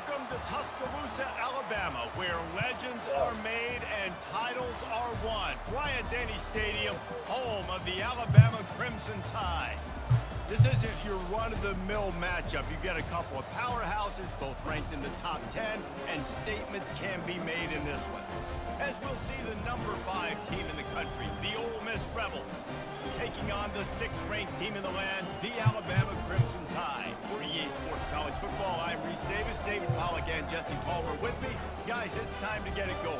Welcome to Tuscaloosa, Alabama, where legends are made and titles are won. Bryant-Denny Stadium, home of the Alabama Crimson Tide. This isn't your run-of-the-mill matchup. You get a couple of powerhouses, both ranked in the top 10, and statements can be made in this one. As we'll see the number 5 team in the country, the Ole Miss Rebels, taking on the 6th-ranked team in the land, the Alabama Crimson Tide. For EA Sports College Football, I'm Reese Davis, David Pollack, and Jesse Palmer with me. Guys, it's time to get it going.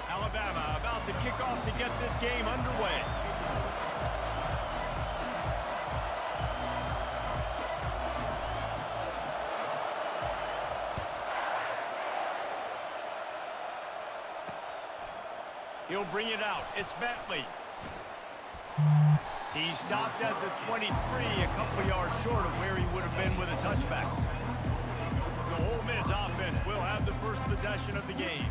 Alabama about to kick off to get this game underway. He'll bring it out. It's Bentley. He stopped at the 23, a couple of yards short of where he would have been with a touchback. So Ole Miss offense will have the first possession of the game.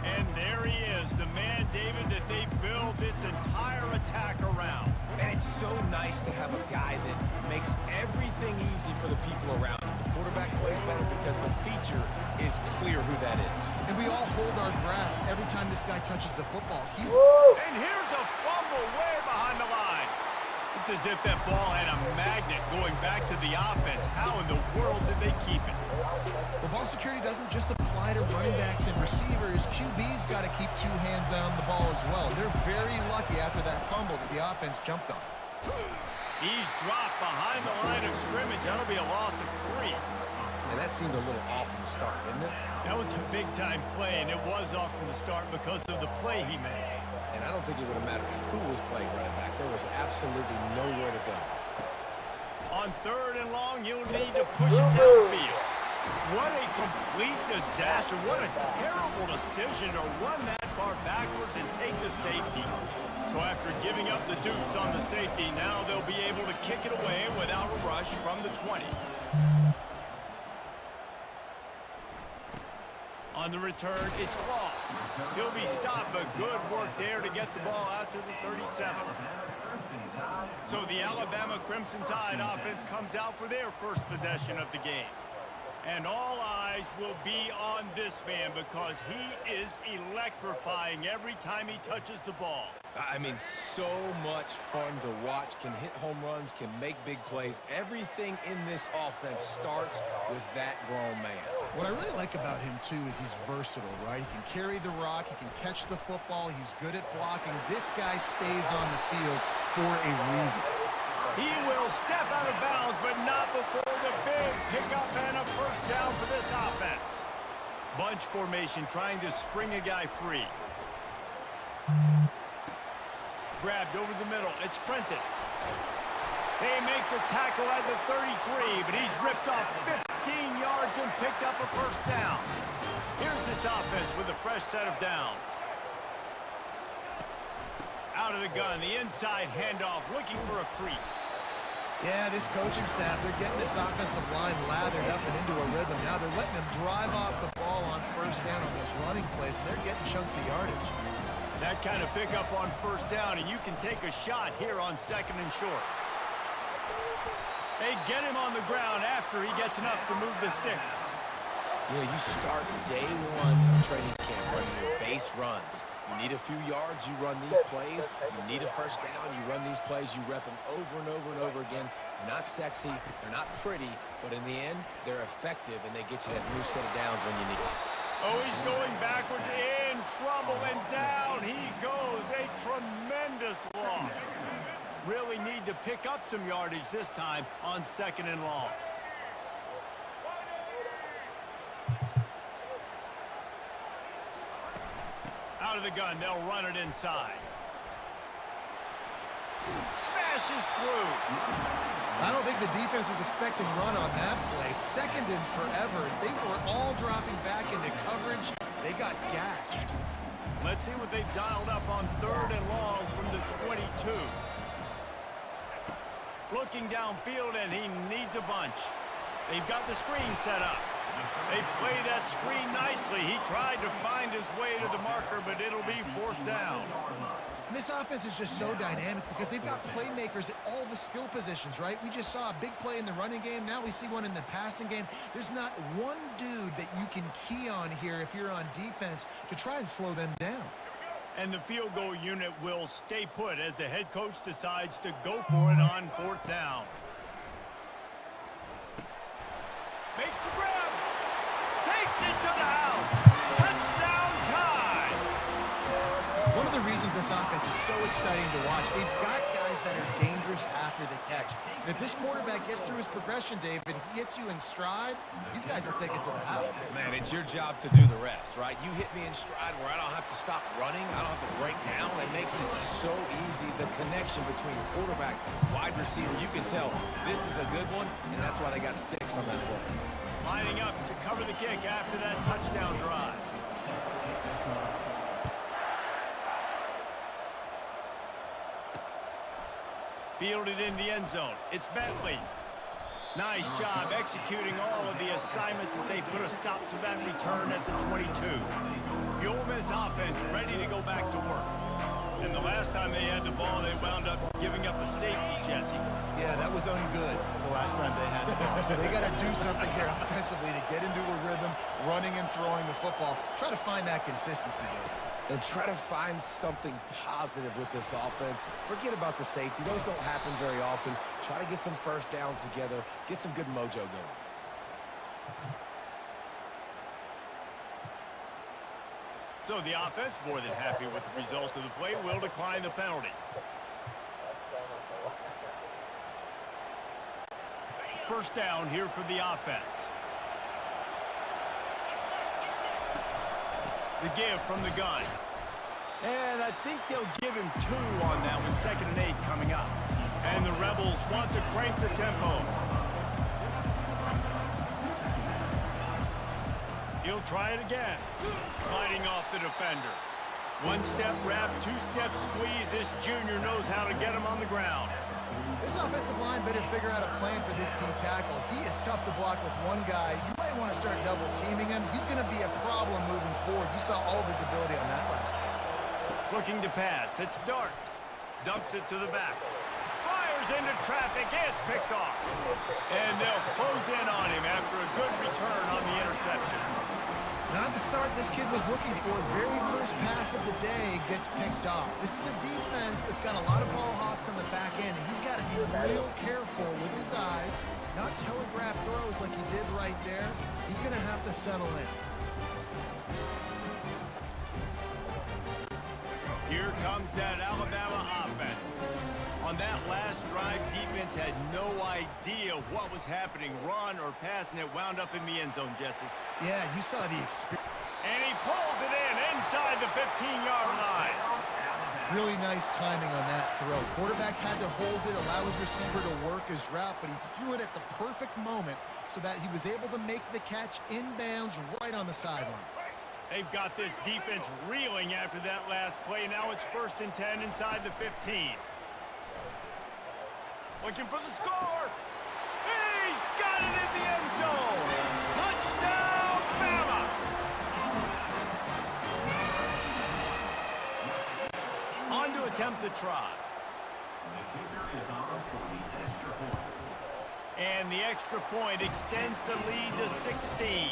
And there he is, the man, David, that they build this entire attack around. And it's so nice to have a guy that makes everything easy for the people around him. The quarterback plays better because the feature is clear who that is. And we all hold our breath every time this guy touches the football. And here's a fumble way behind the line. It's as if that ball had a magnet going back to the offense. How in the world did they keep it? Well, ball security doesn't just apply to running backs and receivers. QB's got to keep 2 hands on the ball as well. They're very lucky after that fumble that the offense jumped on. He's dropped behind the line of scrimmage. That'll be a loss of 3. And that seemed a little off from the start, didn't it? That was a big-time play, and it was off from the start because of the play he made. And I don't think it would have mattered who was playing running back. There was absolutely nowhere to go. On 3rd and long, you'll need to push it downfield. What a complete disaster. What a terrible decision to run that far backwards and take the safety. So after giving up the deuce on the safety, now they'll be able to kick it away without a rush from the 20. On the return, it's Ball. He'll be stopped, but good work there to get the ball out to the 37. So the Alabama Crimson Tide offense comes out for their first possession of the game. And all eyes will be on this man because he is electrifying every time he touches the ball. I mean, so much fun to watch. Can hit home runs, can make big plays. Everything in this offense starts with that grown man. What I really like about him, too, is he's versatile, right? He can carry the rock, he can catch the football, he's good at blocking. This guy stays on the field for a reason. He will step out of bounds, but not before the big pickup and a first down for this offense. Bunch formation trying to spring a guy free. Grabbed over the middle. It's Prentice. They make the tackle at the 33, but he's ripped off 15 yards and picked up a first down. Here's this offense with a fresh set of downs. Out of the gun, the inside handoff, looking for a crease. Yeah, this coaching staff, they're getting this offensive line lathered up and into a rhythm. Now they're letting them drive off the ball on first down on this running plays, and they're getting chunks of yardage. That kind of pickup on first down, and you can take a shot here on 2nd and short. They get him on the ground after he gets enough to move the sticks. You know, you start day 1 of training camp running your base runs. You need a few yards, you run these plays. You need a first down, you run these plays. You rep them over and over and over again. They're not sexy, they're not pretty, but in the end, they're effective, and they get you that new set of downs when you need it. Oh, he's going backwards, in trouble, and down he goes. A tremendous loss. Really need to pick up some yardage this time on 2nd and long. Out of the gun, they'll run it inside. Smashes through. I don't think the defense was expecting run on that play. 2nd and forever. They were all dropping back into coverage. They got gashed. Let's see what they've dialed up on 3rd and long from the 22. Looking downfield, and he needs a bunch. They've got the screen set up. They played that screen nicely. He tried to find his way to the marker, but it'll be 4th down. And this offense is just so dynamic because they've got playmakers at all the skill positions, right? We just saw a big play in the running game. Now we see one in the passing game. There's not one dude that you can key on here if you're on defense to try and slow them down. And the field goal unit will stay put as the head coach decides to go for it on 4th down. Makes the grab. Takes it to the house. Touchdown tie. One of the reasons this offense is so exciting to watch, they've got guys that are dangerous after the catch. And if this quarterback gets through his progression, David, he hits you in stride, these guys will take it to the house. Man, it's your job to do the rest, right? You hit me in stride where I don't have to stop running. I don't have to break down. It makes it so easy. The connection between quarterback, wide receiver, you can tell this is a good one, and that's why they got 6 on that play. Lining up to cover the kick after that touchdown drive. Fielded in the end zone. It's Bentley. Nice job executing all of the assignments as they put a stop to that return at the 22. The Ole Miss offense ready to go back to work. And the last time they had the ball, they wound up giving up a safety, Jesse. Yeah, that was ungood the last time they had the ball. So they got to do something here offensively to get into a rhythm, running and throwing the football. Try to find that consistency, David. And try to find something positive with this offense. Forget about the safety. Those don't happen very often. Try to get some first downs together. Get some good mojo going. So the offense, more than happy with the result of the play, will decline the penalty. First down here for the offense. The give from the gun. And I think they'll give him 2 on that one. 2nd and 8 coming up. And the Rebels want to crank the tempo. He'll try it again. Fighting off the defender. 1-step wrap, 2-step squeeze. This junior knows how to get him on the ground. This offensive line better figure out a plan for this D tackle. He is tough to block with one guy. You might want to start double teaming him. He's going to be a problem moving forward. You saw all of his ability on that last play. Looking to pass. It's Dart. Dumps it to the back. Fires into traffic. It's picked off. And they'll close in on him after a good return on the interception. Not the start this kid was looking for. Very first pass of the day gets picked off. This is a defense that's got a lot of ball hawks on the back end, and he's got to be real careful with his eyes, not telegraph throws like he did right there. He's going to have to settle in. Here comes that Alabama offense. On that last drive, defense had no idea what was happening, run or pass, and it wound up in the end zone, Jesse. Yeah, you saw the experience. And he pulls it in inside the 15-yard line. Really nice timing on that throw. Quarterback had to hold it, allow his receiver to work his route, but he threw it at the perfect moment so that he was able to make the catch inbounds right on the sideline. They've got this defense reeling after that last play. Now it's 1st and 10 inside the 15. Looking for the score. He's got it in the end zone. Touchdown, Bama. On to attempt the try. And the extra point extends the lead to 16.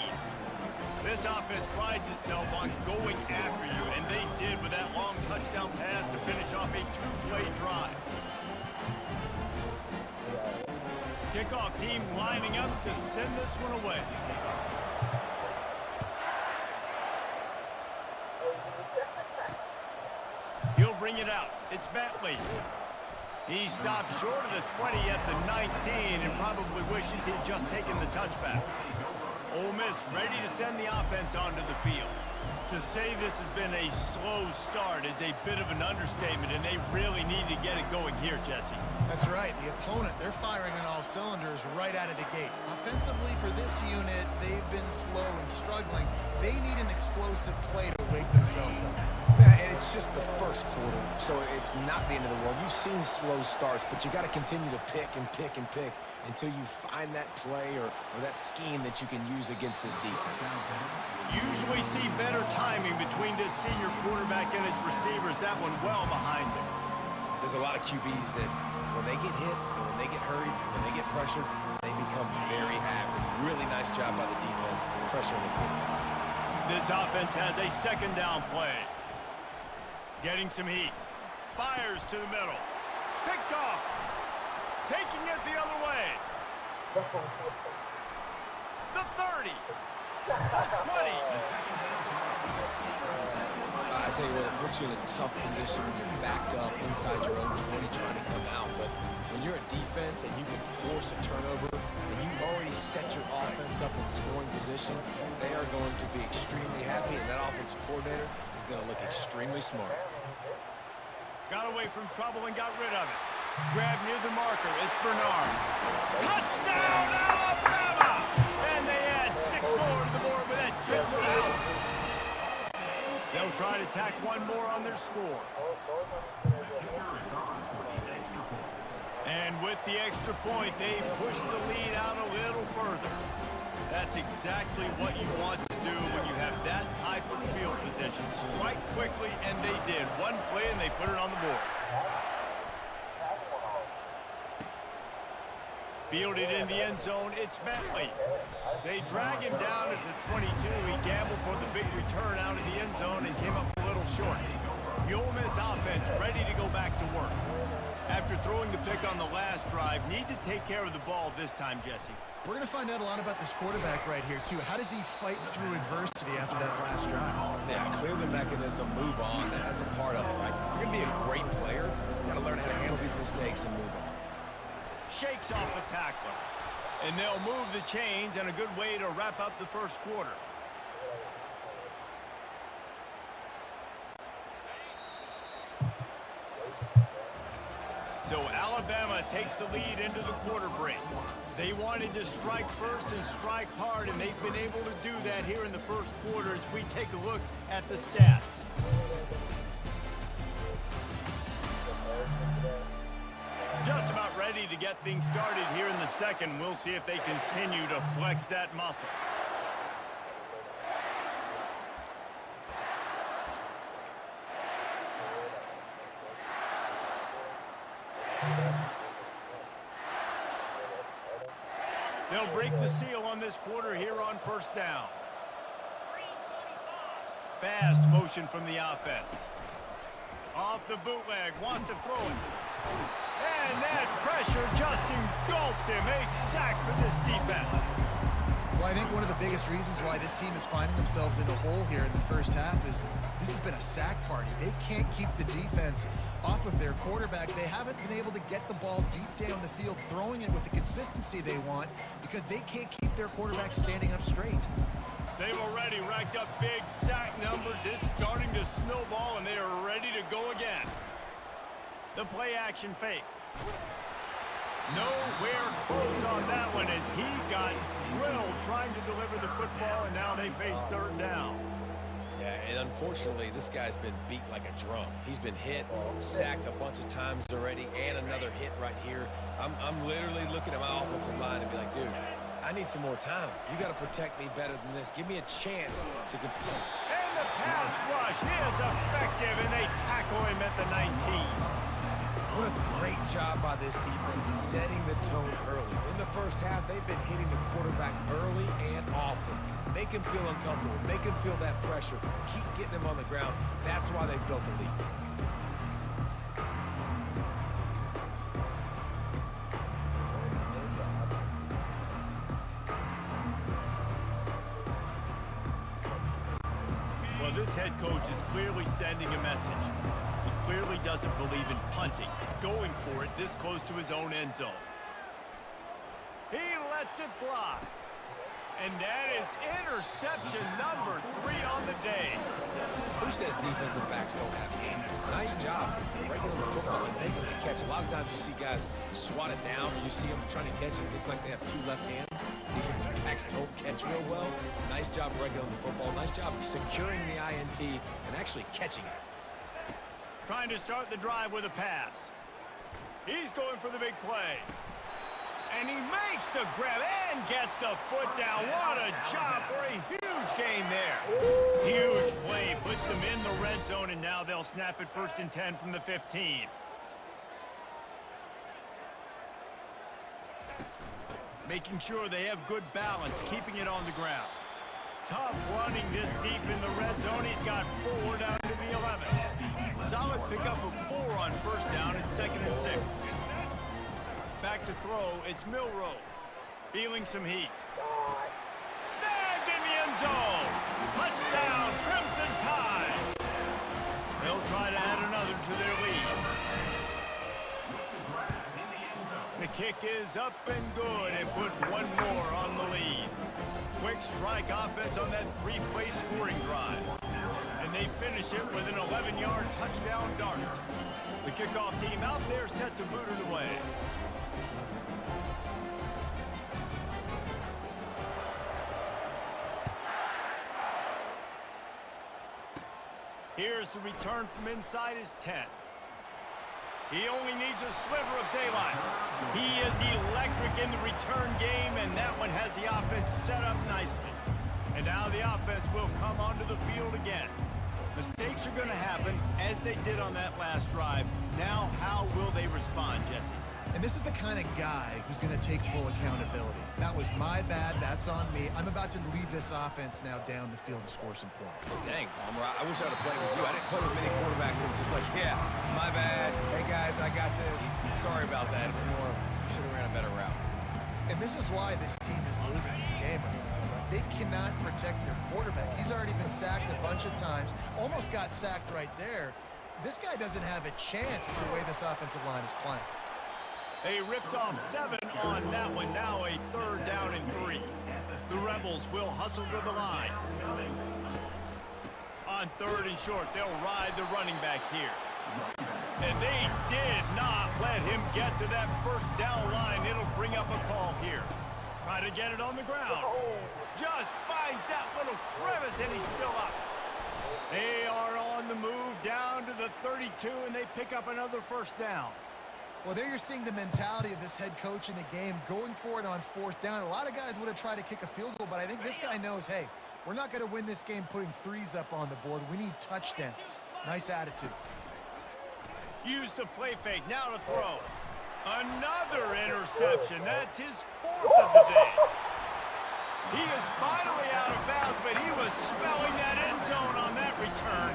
This offense prides itself on going after you, and they did with that long touchdown pass to finish off a 2-play drive. Kickoff team lining up to send this one away. He'll bring it out. It's Bentley. He stopped short of the 20 at the 19 and probably wishes he'd just taken the touchback. Ole Miss ready to send the offense onto the field. To say this has been a slow start is a bit of an understatement, and they really need to get it going here, Jesse. That's right. The opponent, they're firing on all cylinders right out of the gate. Offensively, for this unit, they've been slow and struggling. They need an explosive play to wake themselves up. Yeah, and it's just the first quarter, so it's not the end of the world. You've seen slow starts, but you got to continue to pick and pick and pick until you find that play or that scheme that you can use against this defense. Usually see better timing between this senior quarterback and his receivers. That one well behind him. There's a lot of QBs that when they get hit and when they get hurried and when they get pressured, they become very average. Really nice job by the defense pressuring the quarterback. This offense has a second down play. Getting some heat. Fires to the middle. Picked off. Taking it the other way. The 30. The 20. I tell you what, it puts you in a tough position when you're backed up inside your own 20 trying to come out. But when you're a defense and you can force a turnover and you've already set your offense up in scoring position, they are going to be extremely happy, and that offensive coordinator is going to look extremely smart. Got away from trouble and got rid of it. Grab near the marker. It's Bernard. Touchdown, Alabama! And they add 6 more to the board with that trip to the house. They'll try to tack one more on their score. And with the extra point, they push the lead out a little further. That's exactly what you want to do when you have that type of field position. Strike quickly, and they did. One play, and they put it on the board. Fielded in the end zone, it's Bentley. They drag him down at the 22. He gambled for the big return out of the end zone and came up a little short. The Ole Miss offense ready to go back to work. After throwing the pick on the last drive, need to take care of the ball this time, Jesse. We're going to find out a lot about this quarterback right here, too. How does he fight through adversity after that last drive? Yeah, clear the mechanism, move on. That's a part of it, right? If you're going to be a great player, you got to learn how to handle these mistakes and move on. Shakes off the tackler. And they'll move the chains, and a good way to wrap up the first quarter. So Alabama takes the lead into the quarter break. They wanted to strike first and strike hard, and they've been able to do that here in the first quarter as we take a look at the stats. Just about ready to get things started here in the second. We'll see if they continue to flex that muscle. They'll break the seal on this quarter here on first down. Fast motion from the offense. Off the bootleg, wants to throw it. And that pressure just engulfed him. A sack for this defense. Well, I think one of the biggest reasons why this team is finding themselves in a hole here in the first half is this has been a sack party. They can't keep the defense off of their quarterback. They haven't been able to get the ball deep down the field, throwing it with the consistency they want because they can't keep their quarterback standing up straight. They've already racked up big sack numbers. It's starting to snowball, and they are ready to go again. The play-action fake. Nowhere close on that one as he got drilled trying to deliver the football, and now they face third down. Yeah, and unfortunately, this guy's been beat like a drum. He's been hit, sacked a bunch of times already, and another hit right here. I'm literally looking at my offensive line and be like, dude, I need some more time. You got to protect me better than this. Give me a chance to compete. And the pass rush is effective, and they tackle him at the 19. What a great job by this defense setting the tone early. In the first half, they've been hitting the quarterback early and often. Make him feel uncomfortable. Make him feel that pressure. Keep getting him on the ground. That's why they built a lead. Well, this head coach is clearly sending a message. He clearly doesn't believe in punting, going for it this close to his own end zone. He lets it fly. And that is interception number 3 on the day. Who says defensive backs don't have hands? Nice job breaking on the football and making the catch. A lot of times you see guys swat it down, or you see them trying to catch it. It looks like they have 2 left hands. Defensive backs don't catch real well. Nice job breaking on the football. Nice job securing the INT and actually catching it. Trying to start the drive with a pass. He's going for the big play. And he makes the grab and gets the foot down. What a job for a huge gain there. Huge play puts them in the red zone, and now they'll snap it 1st and 10 from the 15. Making sure they have good balance, keeping it on the ground. Tough running this deep in the red zone. He's got 4 down to the 11. Solid pickup of 4 on 1st down and 2nd and 6. Back to throw, it's Milroe. Feeling some heat. Snagged in the end zone. Touchdown, Crimson Tide. They'll try to add another to their lead. The kick is up and good and put 1 more on the lead. Quick strike offense on that 3-play scoring drive. And they finish it with an 11-yard touchdown dart. The kickoff team out there set to boot it away. Here's the return from inside his 10. He only needs a sliver of daylight. He is electric in the return game, and that one has the offense set up nicely. And now the offense will come onto the field again. Mistakes are going to happen, as they did on that last drive. Now, how will they respond, Jesse? And this is the kind of guy who's going to take full accountability. That was my bad. That's on me. I'm about to lead this offense now down the field to score some points. Dang, Palmer, I wish I would have played with you. I didn't play with many quarterbacks that were just like, yeah, my bad. Hey, guys, I got this. Sorry about that. More, you should have ran a better route. And this is why this team is losing this game right now. They cannot protect their quarterback. He's already been sacked a bunch of times. Almost got sacked right there. This guy doesn't have a chance with the way this offensive line is playing. They ripped off 7 on that one. Now a 3rd down and 3. The Rebels will hustle to the line. On 3rd and short, they'll ride the running back here. And they did not let him get to that 1st down line. It'll bring up a call here. Try to get it on the ground. Just finds that little crevice, and he's still up. They are on the move down to the 32, and they pick up another 1st down. Well, there you're seeing the mentality of this head coach in the game, going for it on 4th down. A lot of guys would have tried to kick a field goal, but I think this guy knows, hey, we're not going to win this game putting 3s up on the board. We need touchdowns. Nice attitude. Use the play fake, now to throw. Another interception. That's his 4th of the day. He is finally out of bounds, but he was smelling that end zone on that return.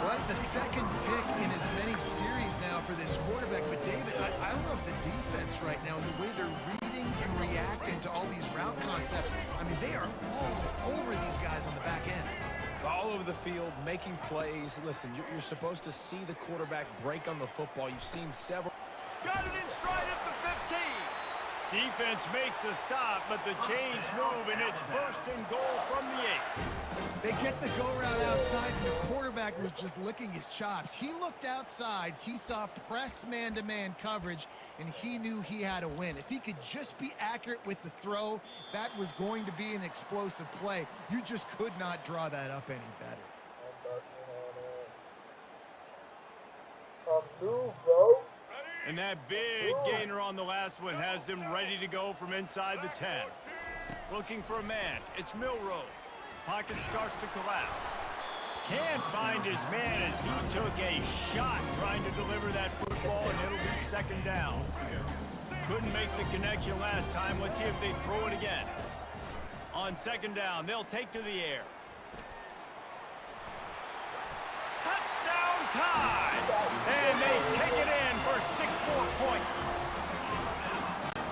Well, that's the 2nd pick in as many series now for this quarterback. But, David, I love the defense right now and the way they're reading and reacting to all these route concepts. I mean, they are all over these guys on the back end. All over the field, making plays. Listen, you're supposed to see the quarterback break on the football. You've seen several. Got it in stride at the 15. Defense makes a stop, but the chains move, and it's 1st and goal from the 8. They get the go route outside, and the quarterback was just licking his chops. He looked outside, he saw press man-to-man coverage, and he knew he had to win. If he could just be accurate with the throw, that was going to be an explosive play. You just could not draw that up any better. And that big gainer on the last one has them ready to go from inside the 10. Looking for a man, it's Milroe. Pocket starts to collapse. Can't find his man as he took a shot trying to deliver that football, and it'll be 2nd down. Couldn't make the connection last time. Let's see if they throw it again. On 2nd down, they'll take to the air. Touchdown Tide! And they take it in for 6 more points.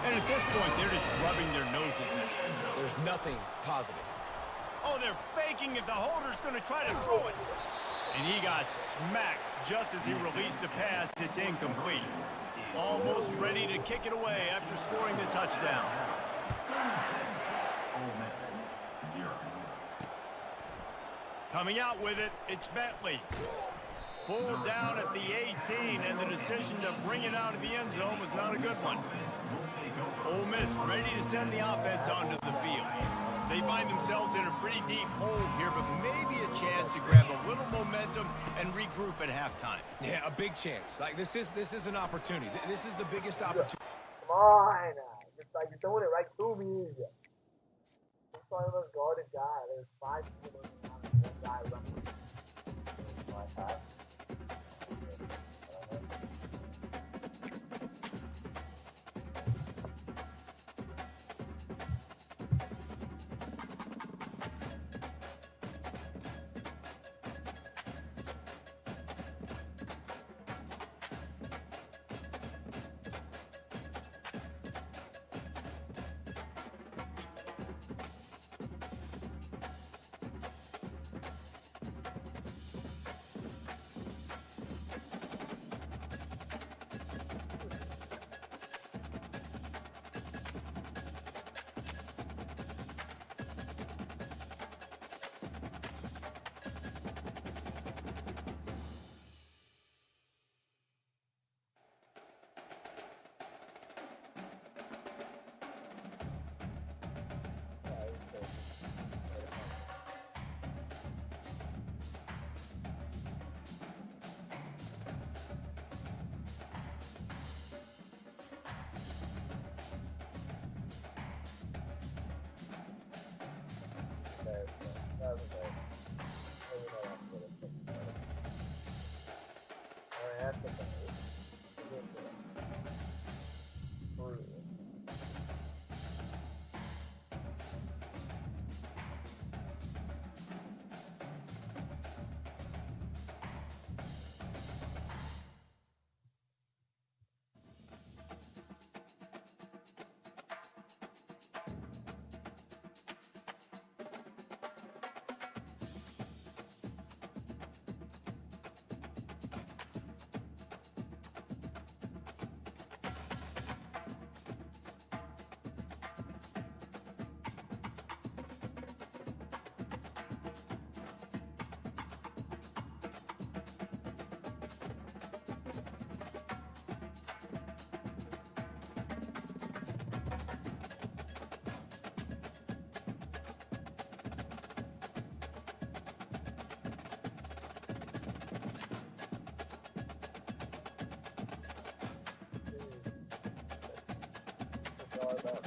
And at this point, they're just rubbing their noses in it. There's nothing positive. Oh, they're faking it. The holder's going to try to throw it. And he got smacked just as he released the pass. It's incomplete. Almost ready to kick it away after scoring the touchdown. Coming out with it, it's Bentley. Pulled down at the 18, and the decision to bring it out of the end zone was not a good one. Ole Miss ready to send the offense onto the field. They find themselves in a pretty deep hole here, but maybe a chance to grab a little momentum and regroup at halftime. Yeah, a big chance. Like, this is an opportunity. This is the biggest opportunity. Come on. You're throwing it right to me. Just one of those guarded guys. There's 5 people on one guy running. My pass. Sorry about